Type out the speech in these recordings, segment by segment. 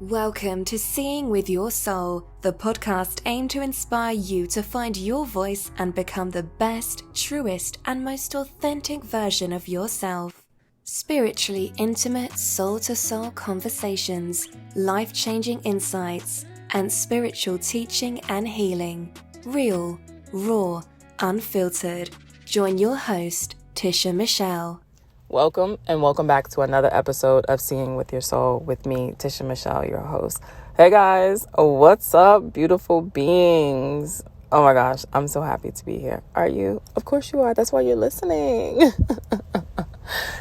Welcome to Seeing with Your Soul, the podcast aimed to inspire you to find your voice and become the best, truest, and most authentic version of yourself. Spiritually intimate, soul-to-soul conversations, life-changing insights, and spiritual teaching and healing. Real, raw, unfiltered. Join your host, Tisha Michelle. Welcome and welcome back to another episode of Seeing with Your Soul with me, Tisha Michelle, your host. Hey guys, what's up, beautiful beings? Oh my gosh, I'm so happy to be here. Are you? Of course you are. That's why you're listening.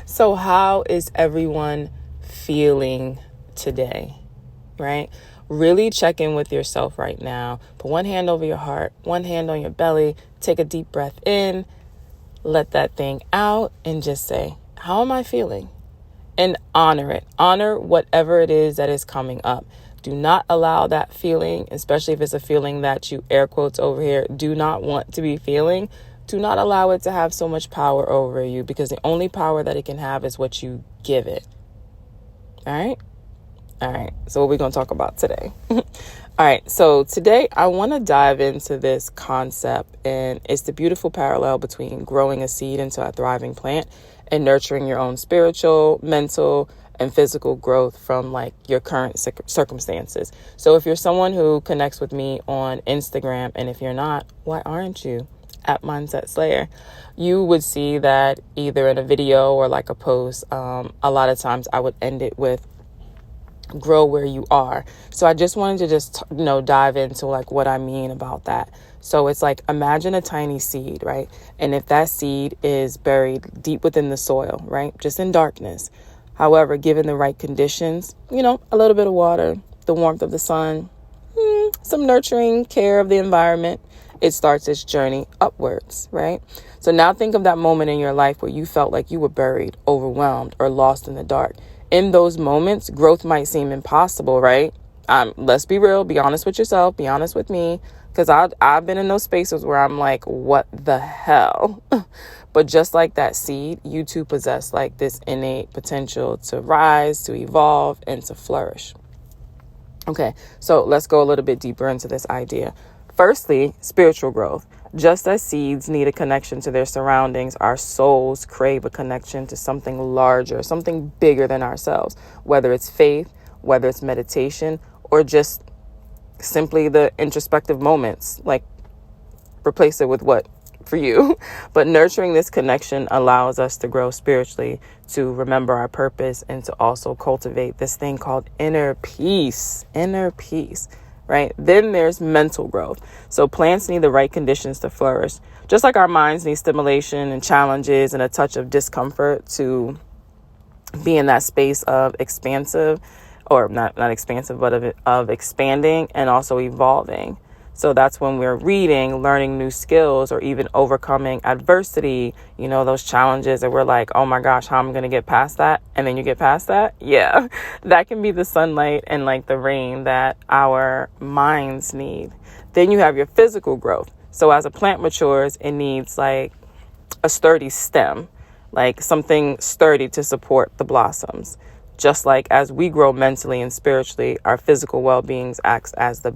So how is everyone feeling today, right? Really check in with yourself right now. Put one hand over your heart, one hand on your belly. Take a deep breath in. Let that thing out and just say, how am I feeling? And honor it. Honor whatever it is that is coming up. Do not allow that feeling, especially if it's a feeling that you air quotes over here, do not want to be feeling. Do not allow it to have so much power over you, because the only power that it can have is what you give it. All right. So what we're going to talk about today. All right. So today I want to dive into this concept, and it's the beautiful parallel between growing a seed into a thriving plant and nurturing your own spiritual, mental, and physical growth from like your current circumstances. So if you're someone who connects with me on Instagram, and if you're not, why aren't you? At Mindset Slayer, you would see that either in a video or like a post, a lot of times I would end it with grow where you are. So I just wanted to dive into like what I mean about that. So it's like, imagine a tiny seed, right? And if that seed is buried deep within the soil, right? Just in darkness. However, given the right conditions, a little bit of water, the warmth of the sun, some nurturing care of the environment, it starts its journey upwards, right? So now think of that moment in your life where you felt like you were buried, overwhelmed, or lost in the dark. In those moments, growth might seem impossible, right? Let's be real, be honest with yourself, be honest with me, because I've been in those spaces where I'm like, what the hell? But just like that seed, you too possess like this innate potential to rise, to evolve, and to flourish. Okay, so let's go a little bit deeper into this idea. Firstly, spiritual growth. Just as seeds need a connection to their surroundings, our souls crave a connection to something larger, something bigger than ourselves, whether it's faith, whether it's meditation, or just simply the introspective moments, like replace it with what for you. But nurturing this connection allows us to grow spiritually, to remember our purpose, and to also cultivate this thing called inner peace, right? Then there's mental growth. So plants need the right conditions to flourish. Just like our minds need stimulation and challenges and a touch of discomfort to be in that space of expansive, or not expansive, but of expanding and also evolving. So that's when we're reading, learning new skills, or even overcoming adversity, those challenges that we're like, oh my gosh, how am I going to get past that? And then you get past that. Yeah, that can be the sunlight and like the rain that our minds need. Then you have your physical growth. So as a plant matures, it needs like a sturdy stem, like something sturdy to support the blossoms. Just like as we grow mentally and spiritually, our physical well-being acts as the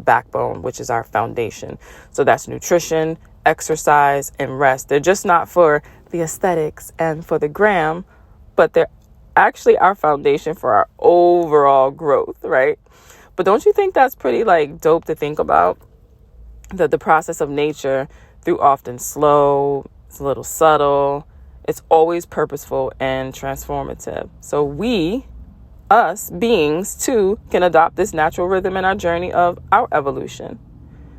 backbone, which is our foundation. So that's nutrition, exercise, and rest. They're just not for the aesthetics and for the gram, but they're actually our foundation for our overall growth, right? But don't you think that's pretty like dope to think about? That the process of nature, through often slow, it's a little subtle, it's always purposeful and transformative. So we, us beings too, can adopt this natural rhythm in our journey of our evolution.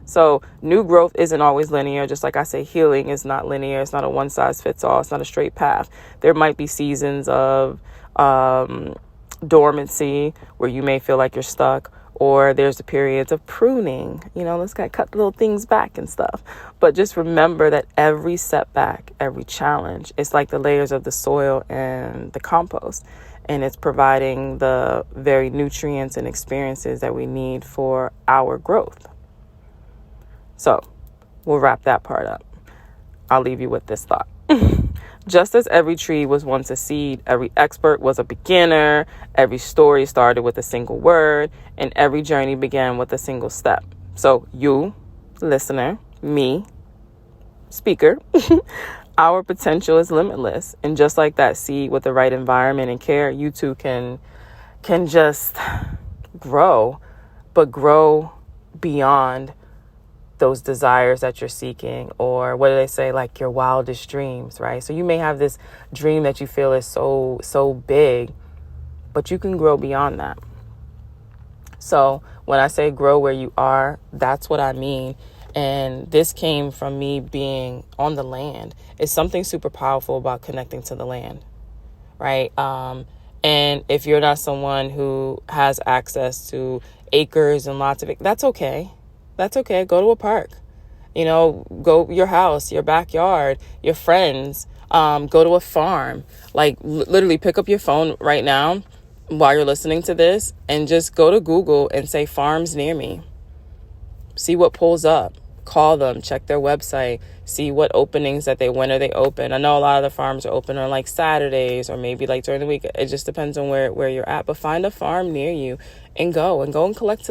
So new growth isn't always linear. Just like I say, healing is not linear. It's not a one size fits all. It's not a straight path. There might be seasons of dormancy where you may feel like you're stuck, or there's the periods of pruning, let's cut little things back and stuff. But just remember that every setback, every challenge, it's like the layers of the soil and the compost, and it's providing the very nutrients and experiences that we need for our growth. So we'll wrap that part up. I'll leave you with this thought. Just as every tree was once a seed, every expert was a beginner, every story started with a single word, and every journey began with a single step. So you, listener, me, speaker, our potential is limitless. And just like that seed, with the right environment and care, you too can just grow, but grow beyond those desires that you're seeking, or what do they say, like your wildest dreams, right? So you may have this dream that you feel is so big, but you can grow beyond that. So when I say grow where you are, that's what I mean. And this came from me being on the land. It's something super powerful about connecting to the land, right? And if you're not someone who has access to acres and lots of it, that's okay. That's okay. Go to a park, go your house, your backyard, your friends, go to a farm, like literally pick up your phone right now while you're listening to this and just go to Google and say farms near me. See what pulls up. Call them, check their website, see what openings that when are they open. I know a lot of the farms are open on like Saturdays or maybe like during the week. It just depends on where you're at, but find a farm near you and go and connect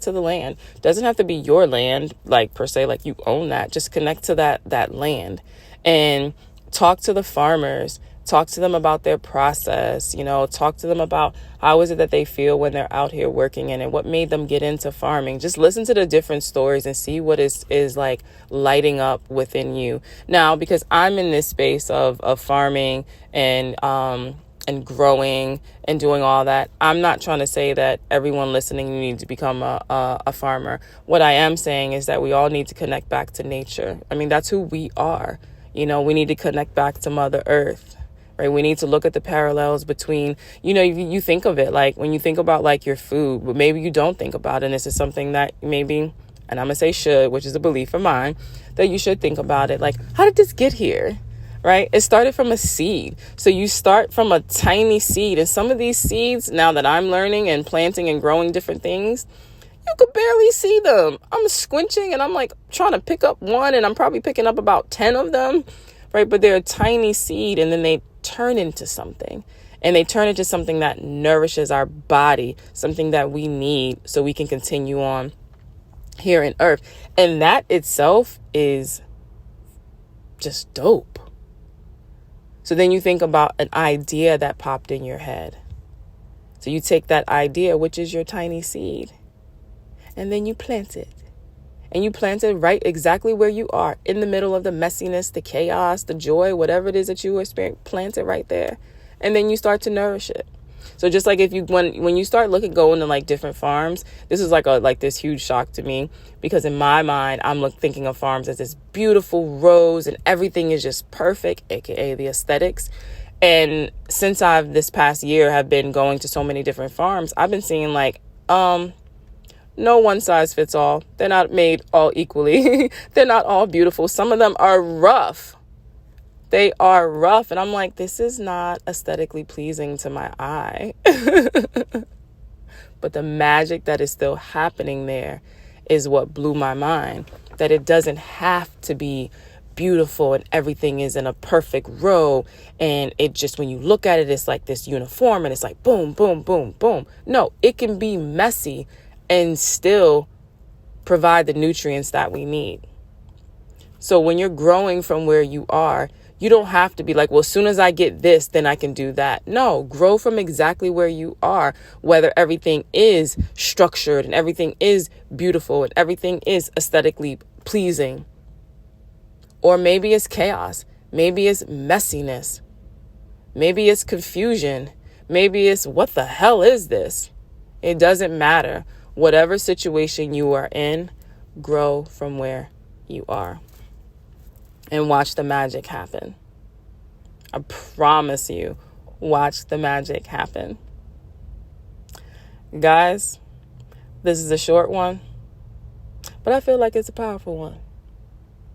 to the land. Doesn't have to be your land, like per se, like you own that. Just connect to that land and talk to the farmers. Talk to them about their process, talk to them about how is it that they feel when they're out here working in it, what made them get into farming. Just listen to the different stories and see what is like lighting up within you. Now, because I'm in this space of farming and growing and doing all that, I'm not trying to say that everyone listening, you need to become a farmer. What I am saying is that we all need to connect back to nature. I mean, that's who we are. We need to connect back to Mother Earth. Right? We need to look at the parallels between, you think of it like when you think about like your food, but maybe you don't think about it. And this is something that maybe, and I'm going to say should, which is a belief of mine, that you should think about it. Like, how did this get here? Right? It started from a seed. So you start from a tiny seed. And some of these seeds, now that I'm learning and planting and growing different things, you could barely see them. I'm squinching and I'm like trying to pick up one, and I'm probably picking up about 10 of them. Right? But they're a tiny seed, and then they turn into something, and they turn into something that nourishes our body, something that we need so we can continue on here in earth. And that itself is just dope. So then you think about an idea that popped in your head. So you take that idea, which is your tiny seed, and then you plant it. And you plant it right exactly where you are, in the middle of the messiness, the chaos, the joy, whatever it is that you experience, plant it right there. And then you start to nourish it. So just like when you start going to like different farms, this is like this huge shock to me, because in my mind, I'm thinking of farms as this beautiful rows and everything is just perfect, aka the aesthetics. And since this past year have been going to so many different farms, I've been seeing like, no one size fits all. They're not made all equally. They're not all beautiful. Some of them are rough. They are rough. And I'm like, this is not aesthetically pleasing to my eye. But the magic that is still happening there is what blew my mind. That it doesn't have to be beautiful and everything is in a perfect row. And it just, when you look at it, it's like this uniform and it's like boom, boom, boom, boom. No, it can be messy and still provide the nutrients that we need. So when you're growing from where you are, you don't have to be like, well, as soon as I get this, then I can do that. No, grow from exactly where you are, whether everything is structured and everything is beautiful and everything is aesthetically pleasing. Or maybe it's chaos. Maybe it's messiness. Maybe it's confusion. Maybe it's, what the hell is this? It doesn't matter. Whatever situation you are in, grow from where you are and watch the magic happen. I promise you, watch the magic happen. Guys, this is a short one, but I feel like it's a powerful one,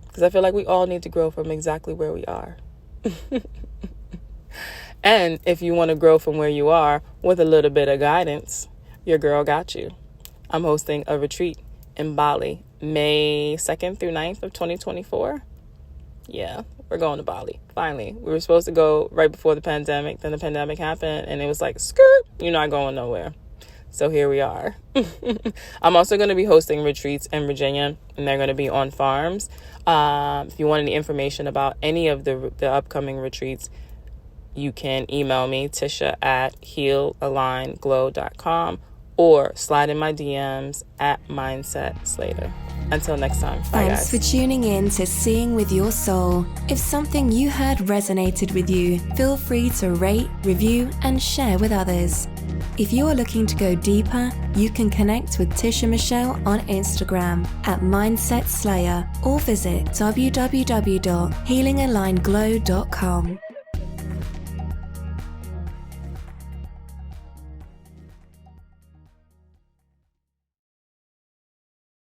because I feel like we all need to grow from exactly where we are. And if you want to grow from where you are with a little bit of guidance, your girl got you. I'm hosting a retreat in Bali, May 2nd through 9th of 2024. Yeah, we're going to Bali. Finally. We were supposed to go right before the pandemic. Then the pandemic happened and it was like, skirt, you're not going nowhere. So here we are. I'm also going to be hosting retreats in Virginia, and they're going to be on farms. If you want any information about any of the upcoming retreats, you can email me, tisha@healaligneglow.com, or slide in my DMs at MindsetSlater. Until next time. Bye, Thanks guys. for tuning in to Seeing with Your Soul. If something you heard resonated with you, feel free to rate, review, and share with others. If you are looking to go deeper, you can connect with Tisha Michelle on Instagram at Mindset Slayer or visit www.healingaligneglow.com.